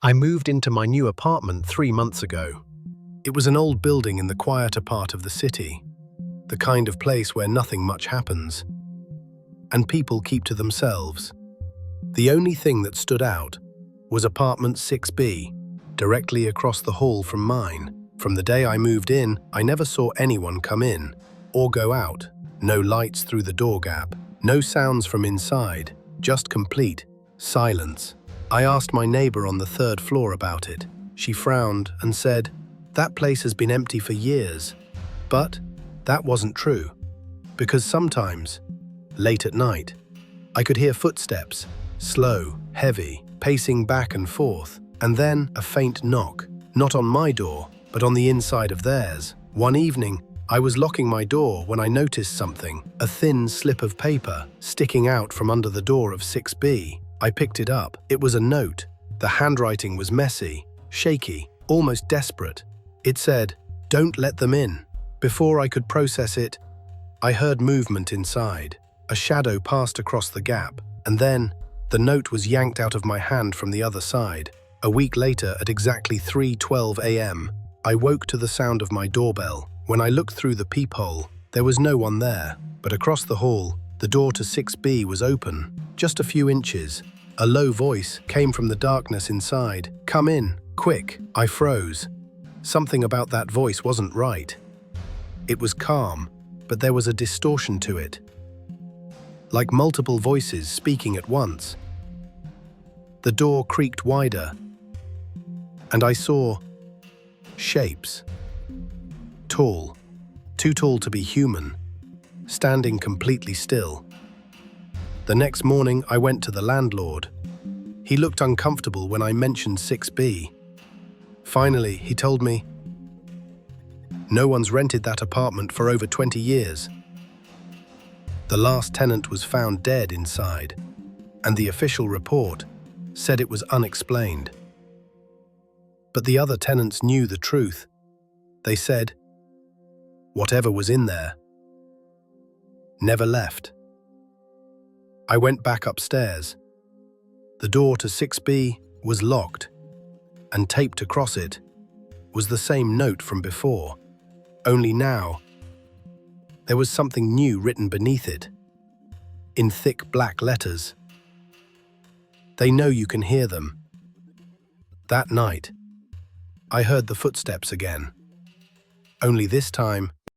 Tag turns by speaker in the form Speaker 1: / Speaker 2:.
Speaker 1: I moved into my new apartment 3 months ago. It was an old building in the quieter part of the city, the kind of place where nothing much happens, and people keep to themselves. The only thing that stood out was apartment 6B, directly across the hall from mine. From the day I moved in, I never saw anyone come in or go out. No lights through the door gap, no sounds from inside, just complete silence. I asked my neighbor on the third floor about it. She frowned and said, "That place has been empty for years." But that wasn't true, because sometimes, late at night, I could hear footsteps, slow, heavy, pacing back and forth, and then a faint knock, not on my door, but on the inside of theirs. One evening, I was locking my door when I noticed something, a thin slip of paper sticking out from under the door of 6B. I picked it up. It was a note. The handwriting was messy, shaky, almost desperate. It said, "Don't let them in." Before I could process it, I heard movement inside. A shadow passed across the gap, and then the note was yanked out of my hand from the other side. A week later, at exactly 3:12 a.m., I woke to the sound of my doorbell. When I looked through the peephole, there was no one there, but across the hall, the door to 6B was open, just a few inches. A low voice came from the darkness inside. "Come in, quick." I froze. Something about that voice wasn't right. It was calm, but there was a distortion to it, like multiple voices speaking at once. The door creaked wider, and I saw shapes. Tall, too tall to be human, standing completely still. The next morning, I went to the landlord. He looked uncomfortable when I mentioned 6B. Finally, he told me, "No one's rented that apartment for over 20 years. The last tenant was found dead inside, and the official report said it was unexplained." But the other tenants knew the truth. They said, whatever was in there never left. I went back upstairs. The door to 6B was locked, and taped across it was the same note from before. Only now, there was something new written beneath it, in thick black letters. "They know you can hear them." That night, I heard the footsteps again. Only this time,